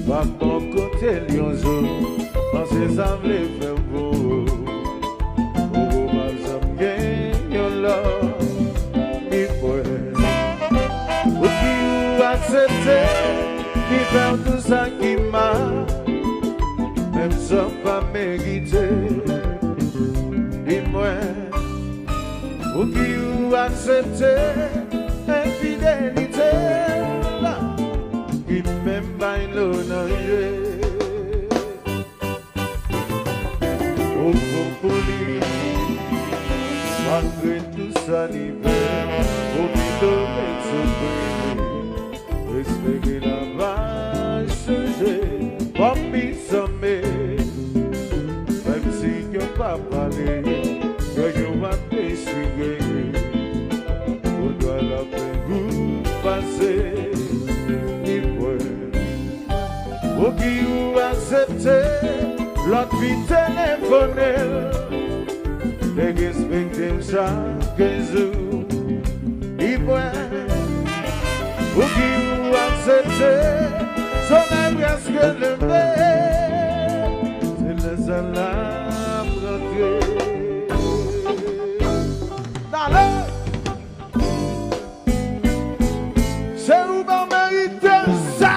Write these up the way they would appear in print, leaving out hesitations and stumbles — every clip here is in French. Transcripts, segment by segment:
Pas mon côté lion jour, on s'est semblé faire beau. Oh, ma somme gagne là, il faut. Ou qui ou accepter, qui fait tout ça qui m'a, même sans pas mériter. Dis-moi, ou qui ou accepter, infidélité. Même pas l'honneur. Au fond pour lui, malgré tout ça l'hiver, au bidon et espérer la va changer, comme il sommet, même si tu n'as pas parlé, que tu vas t'essuyer, on doit la faire vous passer. Ou qui ou accepter l'autre vie téléphonée, les respecter chaque jour. Ou qui ou accepter son âme presque levé, c'est le seul âme rentrée. C'est où m'en mérite ça?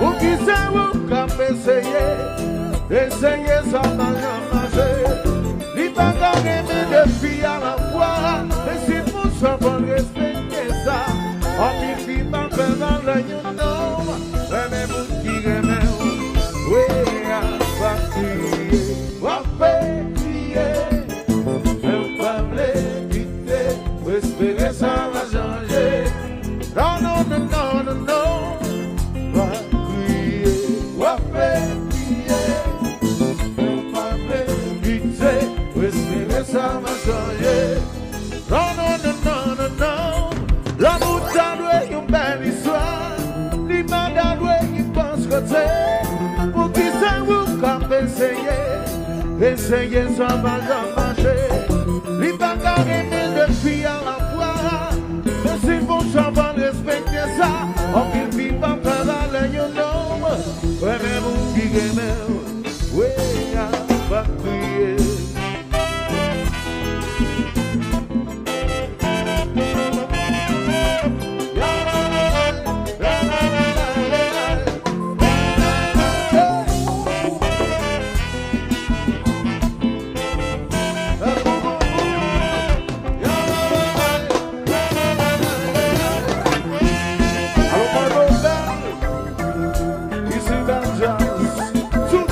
Ou qui sait où qu'on peut essayer ça va marcher. Il va gagner de filles à la fois, et si vous savez respecter ça, on ne peut pas faire dans le nom, mais vous qui aimez, oui, à va crier, va faire crier, même pas l'éviter, espérer ça va changer. Non, non, non, non, non, non. Ça va changer. Non, non, non, non, non, non. L'amour t'a doué une belle histoire. L'image t'a doué une pense que c'est. Pour qui ça vous quand essayer ça va marcher. L'image t'a aimé de filles à la fois. Mais si vous savez respecter ça, on ne vit pas faire la ligne non. Ouais, mais vous qui aimez, oui, va crier. Tout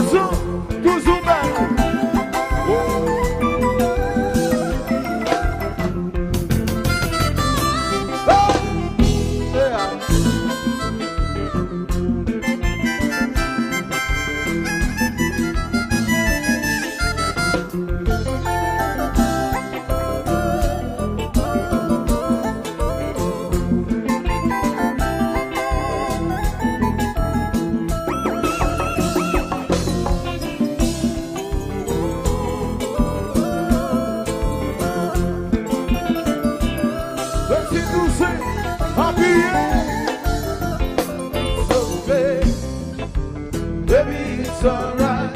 alright.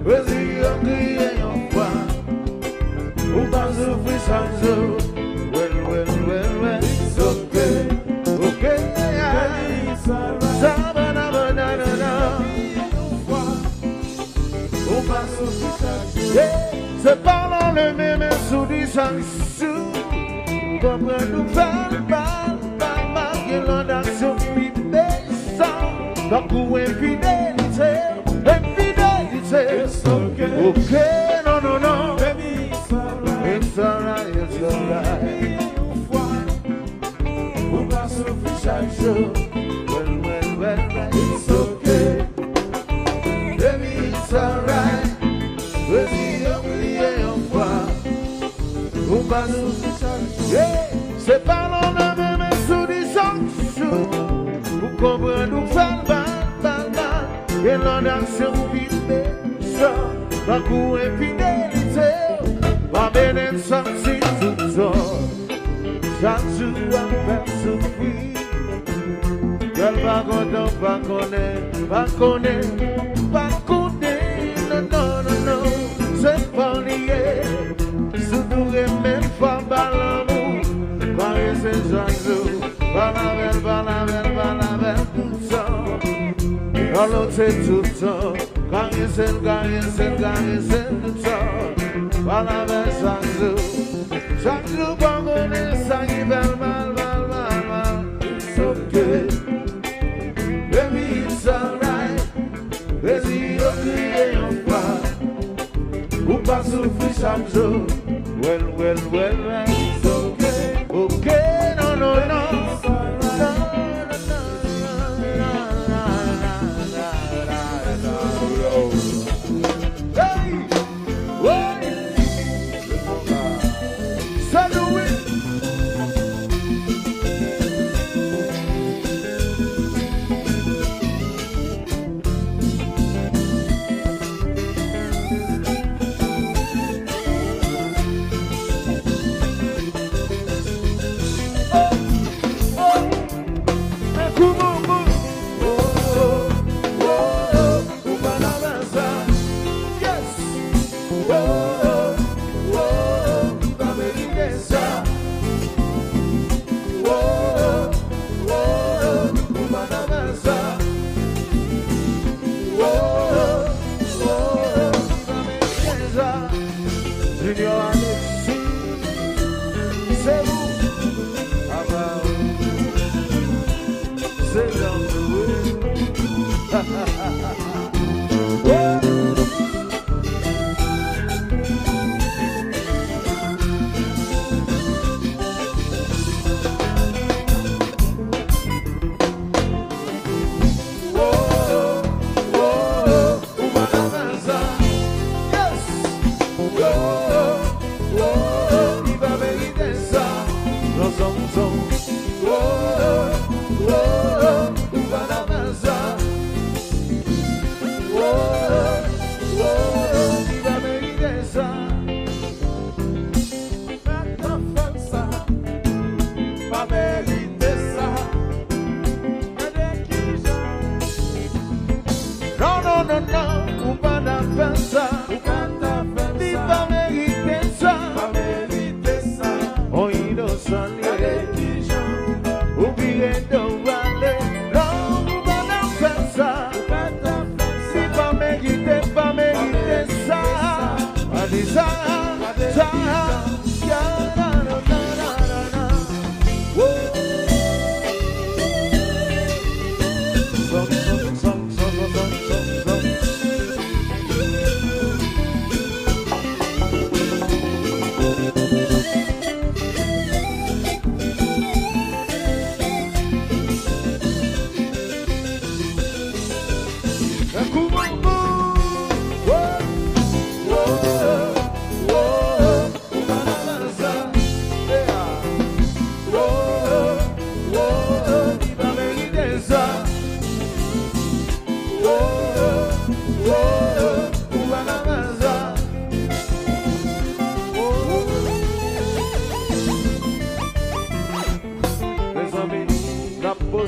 Vas-y, on crie en fois. Ou pas souffrir sans eux. Well, it's okay, okay, yeah. It's alright. Ou pas souffrir sans eux. C'est parlant le même sourire sans sous. Comme nous faire mal, et l'on d'action qui descend. Donc où infidélité, it's okay, okay, no, baby, it's alright, it's alright. On va souffrir chaque jour, well, it's okay, baby, it's alright. Vas-y, oubliez en foi, on va souffrir chaque jour. C'est pas l'on a même sourire chaque jour. Vous comprenez, nous faire mal. Et l'on d'action vide ça, la coup infidélité, ma belle sortie tout ça. Chaque jour à faire souffrir. Qu'elle va connaître, non, c'est pas lié. Surtout même pas l'amour, pareil c'est chaque jour, pas la belle, tout ça. Alors c'est tout ça, quand il s'est tout ça. Pas la belle chaque jour, quand on est ça, il fait mal. It's okay, baby, it's alright. Vas-y, crier en fois, ou pas souffrir chaque jour. Well, it's okay, okay, no.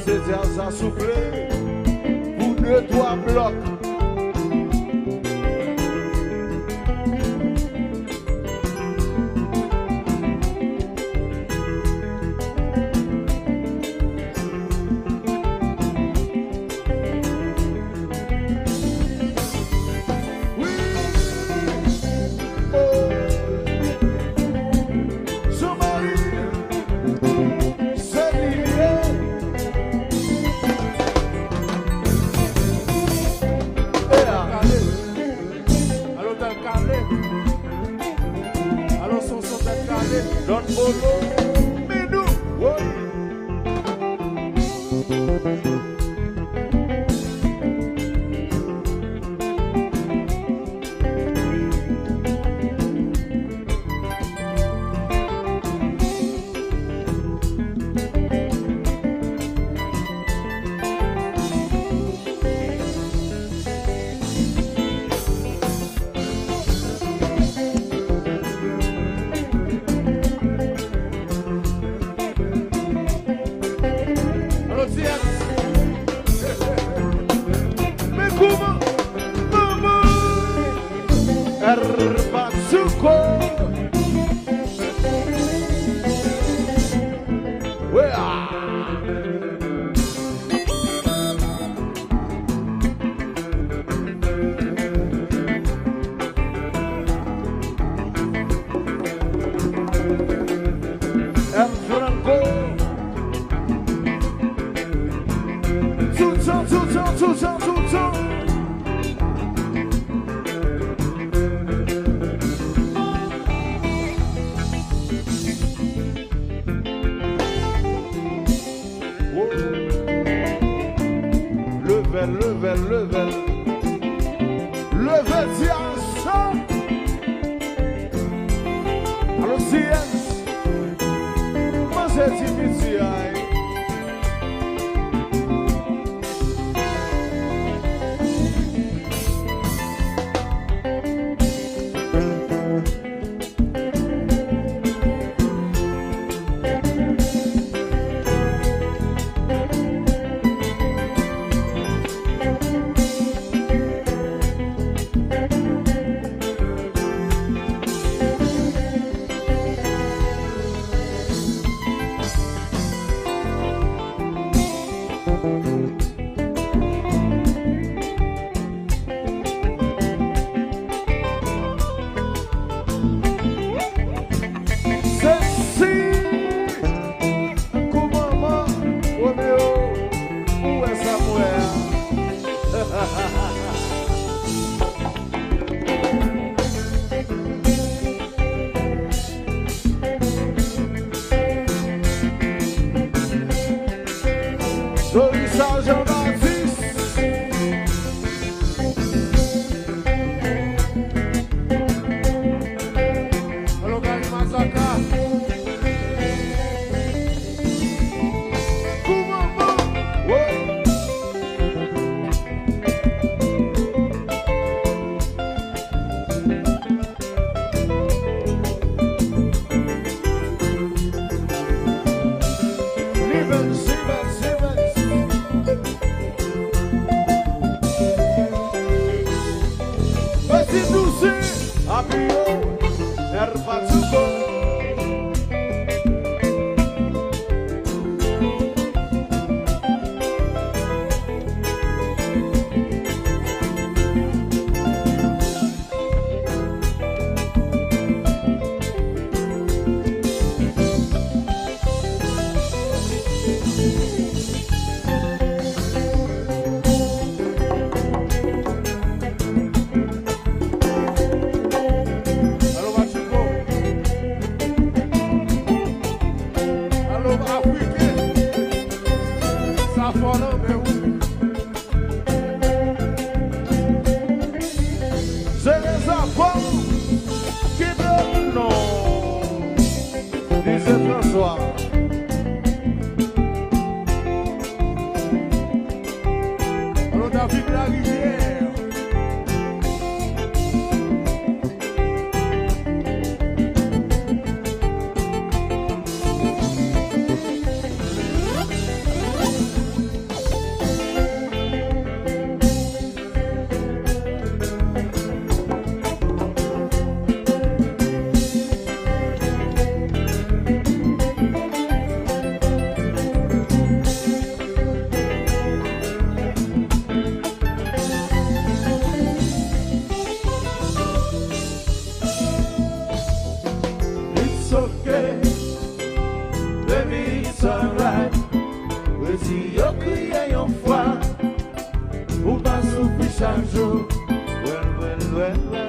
Beljazz a soufflé pour 2-3 blocs. solo, me do.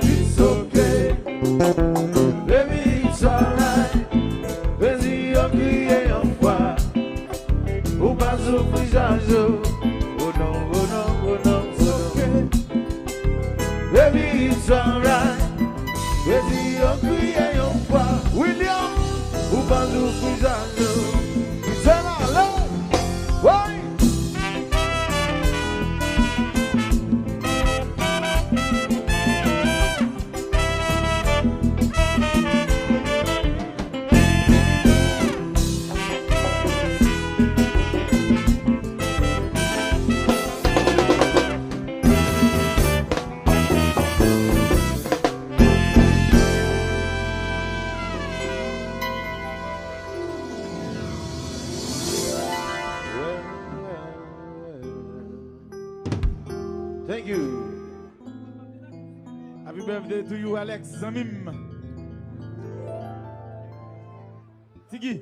It's okay, baby, it's alright. it's alright. Crazy, you're crying, you're William, who can do Kujano? Say hello. Why? Thank you. Happy birthday to you, Alex Zamim. Tigi.